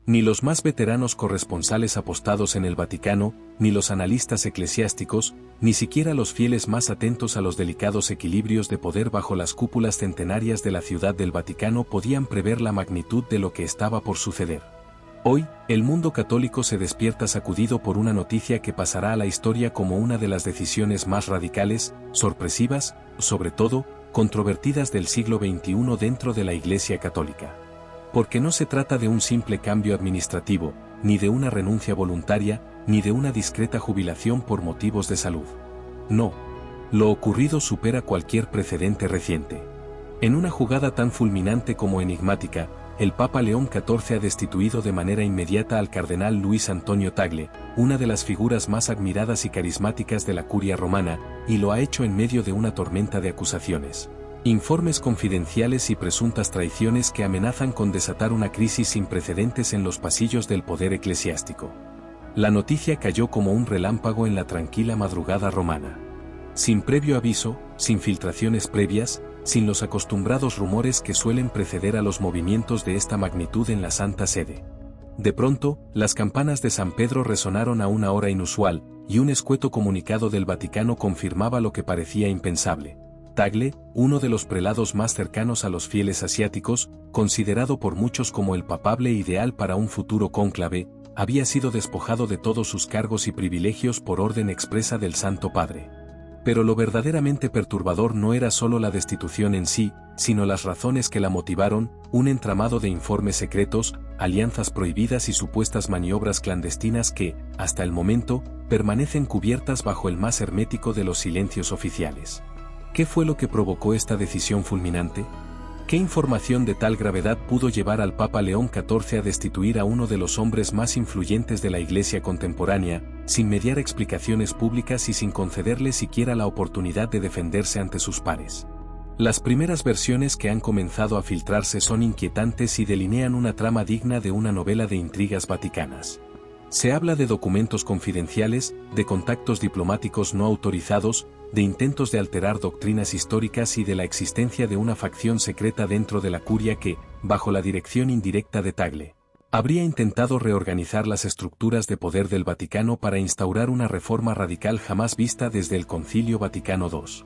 Ni los más veteranos corresponsales apostados en el Vaticano, ni los analistas eclesiásticos, ni siquiera los fieles más atentos a los delicados equilibrios de poder bajo las cúpulas centenarias de la Ciudad del Vaticano podían prever la magnitud de lo que estaba por suceder. Hoy, el mundo católico se despierta sacudido por una noticia que pasará a la historia como una de las decisiones más radicales, sorpresivas, sobre todo, controvertidas del siglo XXI dentro de la Iglesia Católica. Porque no se trata de un simple cambio administrativo, ni de una renuncia voluntaria, ni de una discreta jubilación por motivos de salud. No. Lo ocurrido supera cualquier precedente reciente. En una jugada tan fulminante como enigmática, el Papa León XIV ha destituido de manera inmediata al cardenal Luis Antonio Tagle, una de las figuras más admiradas y carismáticas de la Curia romana, y lo ha hecho en medio de una tormenta de acusaciones, informes confidenciales y presuntas traiciones que amenazan con desatar una crisis sin precedentes en los pasillos del poder eclesiástico. La noticia cayó como un relámpago en la tranquila madrugada romana. Sin previo aviso, sin filtraciones previas, sin los acostumbrados rumores que suelen preceder a los movimientos de esta magnitud en la Santa Sede. De pronto, las campanas de San Pedro resonaron a una hora inusual, y un escueto comunicado del Vaticano confirmaba lo que parecía impensable. Tagle, uno de los prelados más cercanos a los fieles asiáticos, considerado por muchos como el papable ideal para un futuro cónclave, había sido despojado de todos sus cargos y privilegios por orden expresa del Santo Padre. Pero lo verdaderamente perturbador no era solo la destitución en sí, sino las razones que la motivaron, un entramado de informes secretos, alianzas prohibidas y supuestas maniobras clandestinas que, hasta el momento, permanecen cubiertas bajo el más hermético de los silencios oficiales. ¿Qué fue lo que provocó esta decisión fulminante? ¿Qué información de tal gravedad pudo llevar al Papa León XIV a destituir a uno de los hombres más influyentes de la Iglesia contemporánea, sin mediar explicaciones públicas y sin concederle siquiera la oportunidad de defenderse ante sus pares? Las primeras versiones que han comenzado a filtrarse son inquietantes y delinean una trama digna de una novela de intrigas vaticanas. Se habla de documentos confidenciales, de contactos diplomáticos no autorizados, de intentos de alterar doctrinas históricas y de la existencia de una facción secreta dentro de la Curia que, bajo la dirección indirecta de Tagle, habría intentado reorganizar las estructuras de poder del Vaticano para instaurar una reforma radical jamás vista desde el Concilio Vaticano II.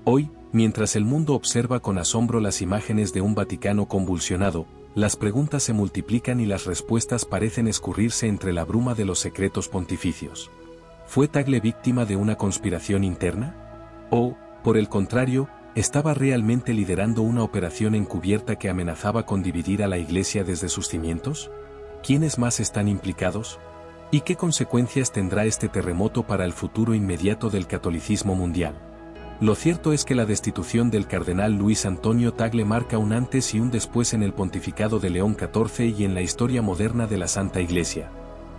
Hoy, mientras el mundo observa con asombro las imágenes de un Vaticano convulsionado, las preguntas se multiplican y las respuestas parecen escurrirse entre la bruma de los secretos pontificios. ¿Fue Tagle víctima de una conspiración interna? ¿O, por el contrario, estaba realmente liderando una operación encubierta que amenazaba con dividir a la Iglesia desde sus cimientos? ¿Quiénes más están implicados? ¿Y qué consecuencias tendrá este terremoto para el futuro inmediato del catolicismo mundial? Lo cierto es que la destitución del cardenal Luis Antonio Tagle marca un antes y un después en el pontificado de León XIV y en la historia moderna de la Santa Iglesia.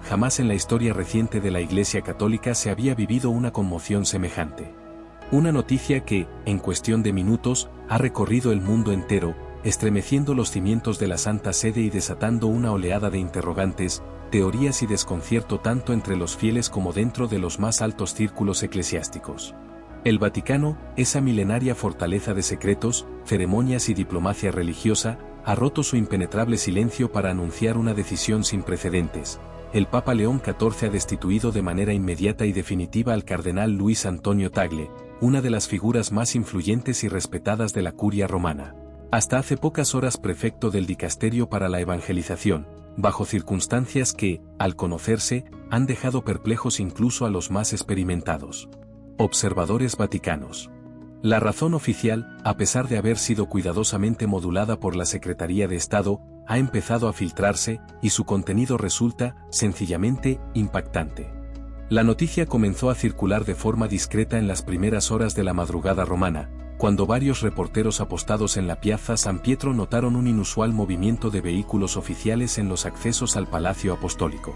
Jamás en la historia reciente de la Iglesia Católica se había vivido una conmoción semejante. Una noticia que, en cuestión de minutos, ha recorrido el mundo entero, estremeciendo los cimientos de la Santa Sede y desatando una oleada de interrogantes, teorías y desconcierto tanto entre los fieles como dentro de los más altos círculos eclesiásticos. El Vaticano, esa milenaria fortaleza de secretos, ceremonias y diplomacia religiosa, ha roto su impenetrable silencio para anunciar una decisión sin precedentes. El Papa León XIV ha destituido de manera inmediata y definitiva al cardenal Luis Antonio Tagle, una de las figuras más influyentes y respetadas de la Curia romana. Hasta hace pocas horas prefecto del Dicasterio para la Evangelización, bajo circunstancias que, al conocerse, han dejado perplejos incluso a los más experimentados observadores vaticanos. La razón oficial, a pesar de haber sido cuidadosamente modulada por la Secretaría de Estado, ha empezado a filtrarse, y su contenido resulta, sencillamente, impactante. La noticia comenzó a circular de forma discreta en las primeras horas de la madrugada romana, cuando varios reporteros apostados en la Piazza San Pietro notaron un inusual movimiento de vehículos oficiales en los accesos al Palacio Apostólico.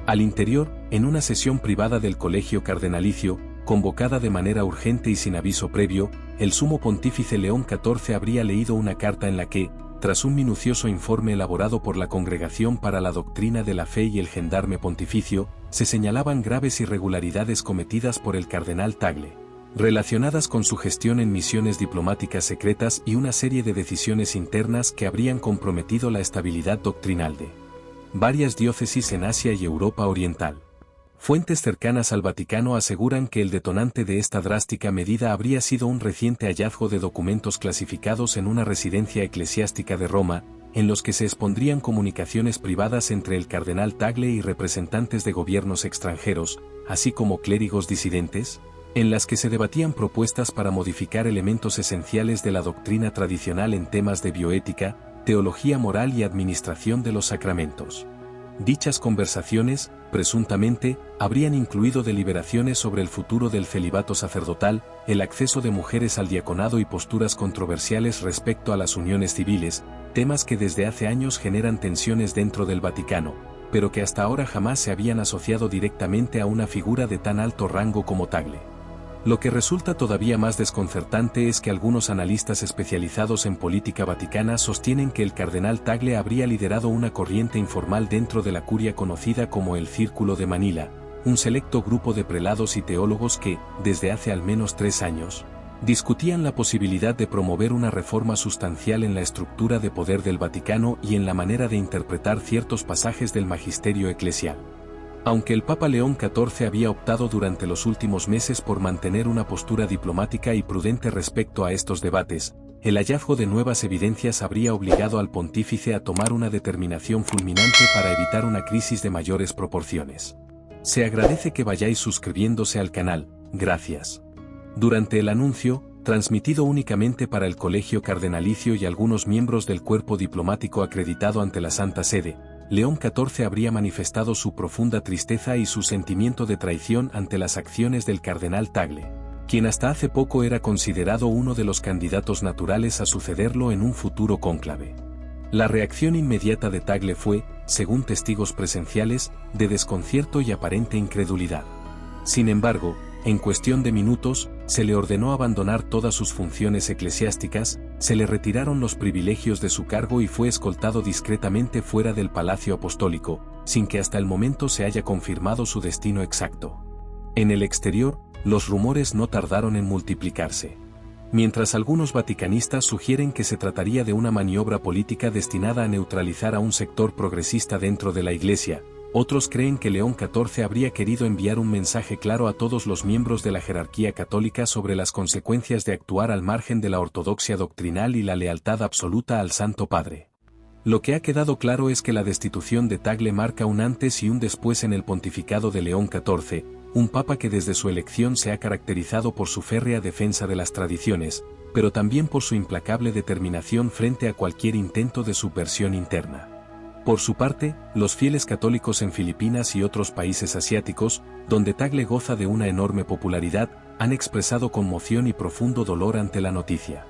Al interior, en una sesión privada del Colegio Cardenalicio, convocada de manera urgente y sin aviso previo, el sumo pontífice León XIV habría leído una carta en la que, tras un minucioso informe elaborado por la Congregación para la Doctrina de la Fe y el Gendarme Pontificio, se señalaban graves irregularidades cometidas por el cardenal Tagle, relacionadas con su gestión en misiones diplomáticas secretas y una serie de decisiones internas que habrían comprometido la estabilidad doctrinal de varias diócesis en Asia y Europa Oriental. Fuentes cercanas al Vaticano aseguran que el detonante de esta drástica medida habría sido un reciente hallazgo de documentos clasificados en una residencia eclesiástica de Roma, en los que se expondrían comunicaciones privadas entre el cardenal Tagle y representantes de gobiernos extranjeros, así como clérigos disidentes, en las que se debatían propuestas para modificar elementos esenciales de la doctrina tradicional en temas de bioética, teología moral y administración de los sacramentos. Dichas conversaciones, presuntamente, habrían incluido deliberaciones sobre el futuro del celibato sacerdotal, el acceso de mujeres al diaconado y posturas controversiales respecto a las uniones civiles, temas que desde hace años generan tensiones dentro del Vaticano, pero que hasta ahora jamás se habían asociado directamente a una figura de tan alto rango como Tagle. Lo que resulta todavía más desconcertante es que algunos analistas especializados en política vaticana sostienen que el cardenal Tagle habría liderado una corriente informal dentro de la curia conocida como el Círculo de Manila, un selecto grupo de prelados y teólogos que, desde hace al menos 3 años, discutían la posibilidad de promover una reforma sustancial en la estructura de poder del Vaticano y en la manera de interpretar ciertos pasajes del magisterio eclesial. Aunque el Papa León XIV había optado durante los últimos meses por mantener una postura diplomática y prudente respecto a estos debates, el hallazgo de nuevas evidencias habría obligado al pontífice a tomar una determinación fulminante para evitar una crisis de mayores proporciones. Se agradece que vayáis suscribiéndose al canal, gracias. Durante el anuncio, transmitido únicamente para el Colegio Cardenalicio y algunos miembros del cuerpo diplomático acreditado ante la Santa Sede, León XIV habría manifestado su profunda tristeza y su sentimiento de traición ante las acciones del cardenal Tagle, quien hasta hace poco era considerado uno de los candidatos naturales a sucederlo en un futuro cónclave. La reacción inmediata de Tagle fue, según testigos presenciales, de desconcierto y aparente incredulidad. Sin embargo, en cuestión de minutos, se le ordenó abandonar todas sus funciones eclesiásticas, se le retiraron los privilegios de su cargo y fue escoltado discretamente fuera del Palacio Apostólico, sin que hasta el momento se haya confirmado su destino exacto. En el exterior, los rumores no tardaron en multiplicarse. Mientras algunos vaticanistas sugieren que se trataría de una maniobra política destinada a neutralizar a un sector progresista dentro de la Iglesia, otros creen que León XIV habría querido enviar un mensaje claro a todos los miembros de la jerarquía católica sobre las consecuencias de actuar al margen de la ortodoxia doctrinal y la lealtad absoluta al Santo Padre. Lo que ha quedado claro es que la destitución de Tagle marca un antes y un después en el pontificado de León XIV, un papa que desde su elección se ha caracterizado por su férrea defensa de las tradiciones, pero también por su implacable determinación frente a cualquier intento de subversión interna. Por su parte, los fieles católicos en Filipinas y otros países asiáticos, donde Tagle goza de una enorme popularidad, han expresado conmoción y profundo dolor ante la noticia.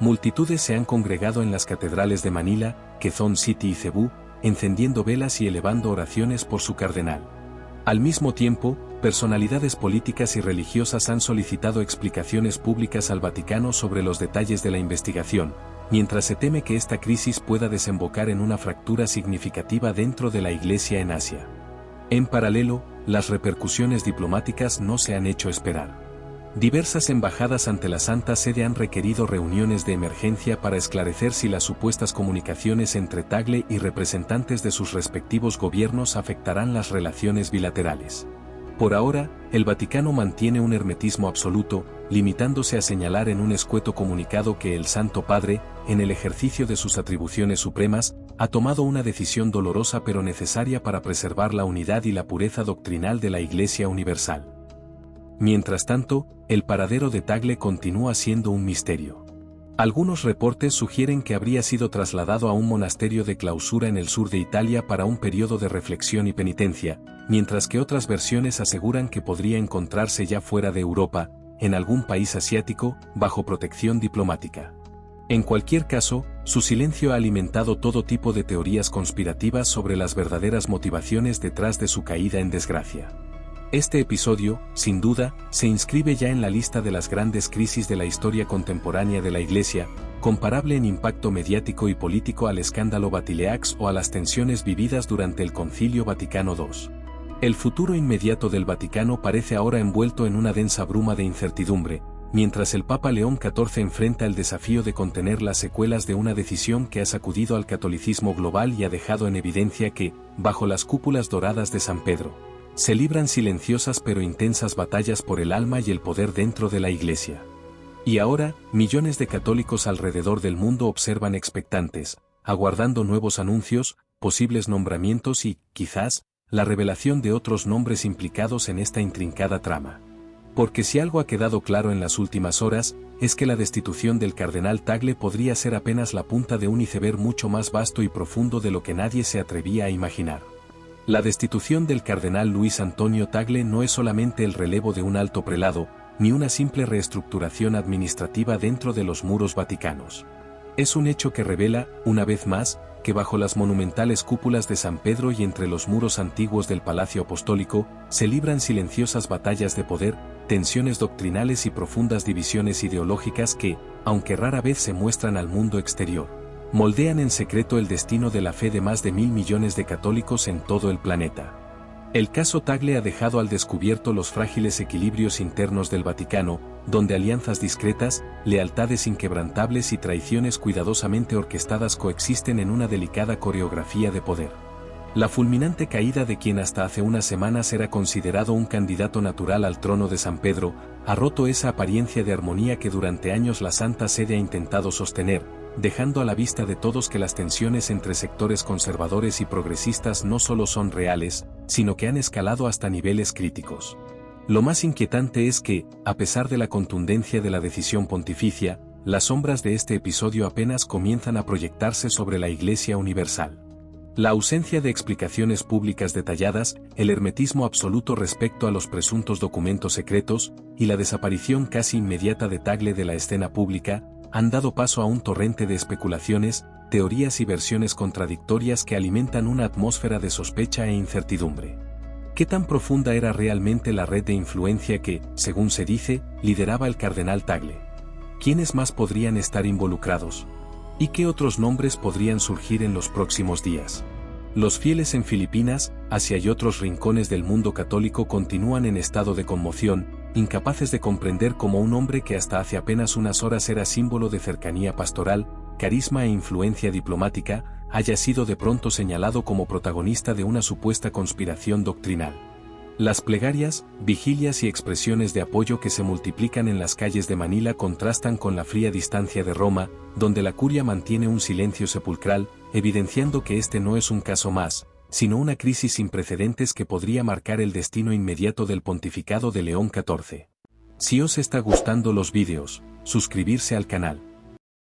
Multitudes se han congregado en las catedrales de Manila, Quezon City y Cebú, encendiendo velas y elevando oraciones por su cardenal. Al mismo tiempo, personalidades políticas y religiosas han solicitado explicaciones públicas al Vaticano sobre los detalles de la investigación, mientras se teme que esta crisis pueda desembocar en una fractura significativa dentro de la Iglesia en Asia. En paralelo, las repercusiones diplomáticas no se han hecho esperar. Diversas embajadas ante la Santa Sede han requerido reuniones de emergencia para esclarecer si las supuestas comunicaciones entre Tagle y representantes de sus respectivos gobiernos afectarán las relaciones bilaterales. Por ahora, el Vaticano mantiene un hermetismo absoluto, limitándose a señalar en un escueto comunicado que el Santo Padre, en el ejercicio de sus atribuciones supremas, ha tomado una decisión dolorosa pero necesaria para preservar la unidad y la pureza doctrinal de la Iglesia Universal. Mientras tanto, el paradero de Tagle continúa siendo un misterio. Algunos reportes sugieren que habría sido trasladado a un monasterio de clausura en el sur de Italia para un periodo de reflexión y penitencia, mientras que otras versiones aseguran que podría encontrarse ya fuera de Europa, en algún país asiático, bajo protección diplomática. En cualquier caso, su silencio ha alimentado todo tipo de teorías conspirativas sobre las verdaderas motivaciones detrás de su caída en desgracia. Este episodio, sin duda, se inscribe ya en la lista de las grandes crisis de la historia contemporánea de la Iglesia, comparable en impacto mediático y político al escándalo Batileaks o a las tensiones vividas durante el Concilio Vaticano II. El futuro inmediato del Vaticano parece ahora envuelto en una densa bruma de incertidumbre, mientras el Papa León XIV enfrenta el desafío de contener las secuelas de una decisión que ha sacudido al catolicismo global y ha dejado en evidencia que, bajo las cúpulas doradas de San Pedro, se libran silenciosas pero intensas batallas por el alma y el poder dentro de la Iglesia. Y ahora, millones de católicos alrededor del mundo observan expectantes, aguardando nuevos anuncios, posibles nombramientos y, quizás, la revelación de otros nombres implicados en esta intrincada trama. Porque si algo ha quedado claro en las últimas horas, es que la destitución del cardenal Tagle podría ser apenas la punta de un iceberg mucho más vasto y profundo de lo que nadie se atrevía a imaginar. La destitución del cardenal Luis Antonio Tagle no es solamente el relevo de un alto prelado, ni una simple reestructuración administrativa dentro de los muros vaticanos. Es un hecho que revela, una vez más, que bajo las monumentales cúpulas de San Pedro y entre los muros antiguos del Palacio Apostólico, se libran silenciosas batallas de poder, tensiones doctrinales y profundas divisiones ideológicas que, aunque rara vez se muestran al mundo exterior, moldean en secreto el destino de la fe de más de 1.000 millones de católicos en todo el planeta. El caso Tagle ha dejado al descubierto los frágiles equilibrios internos del Vaticano, donde alianzas discretas, lealtades inquebrantables y traiciones cuidadosamente orquestadas coexisten en una delicada coreografía de poder. La fulminante caída de quien hasta hace unas semanas era considerado un candidato natural al trono de San Pedro, ha roto esa apariencia de armonía que durante años la Santa Sede ha intentado sostener, dejando a la vista de todos que las tensiones entre sectores conservadores y progresistas no solo son reales, sino que han escalado hasta niveles críticos. Lo más inquietante es que, a pesar de la contundencia de la decisión pontificia, las sombras de este episodio apenas comienzan a proyectarse sobre la Iglesia universal. La ausencia de explicaciones públicas detalladas, el hermetismo absoluto respecto a los presuntos documentos secretos, y la desaparición casi inmediata de Tagle de la escena pública, han dado paso a un torrente de especulaciones, teorías y versiones contradictorias que alimentan una atmósfera de sospecha e incertidumbre. ¿Qué tan profunda era realmente la red de influencia que, según se dice, lideraba el cardenal Tagle? ¿Quiénes más podrían estar involucrados? ¿Y qué otros nombres podrían surgir en los próximos días? Los fieles en Filipinas, Asia y otros rincones del mundo católico continúan en estado de conmoción, incapaces de comprender cómo un hombre que hasta hace apenas unas horas era símbolo de cercanía pastoral, carisma e influencia diplomática, haya sido de pronto señalado como protagonista de una supuesta conspiración doctrinal. Las plegarias, vigilias y expresiones de apoyo que se multiplican en las calles de Manila contrastan con la fría distancia de Roma, donde la curia mantiene un silencio sepulcral, evidenciando que este no es un caso más, sino una crisis sin precedentes que podría marcar el destino inmediato del pontificado de León XIV. Si os está gustando los vídeos, suscribirse al canal.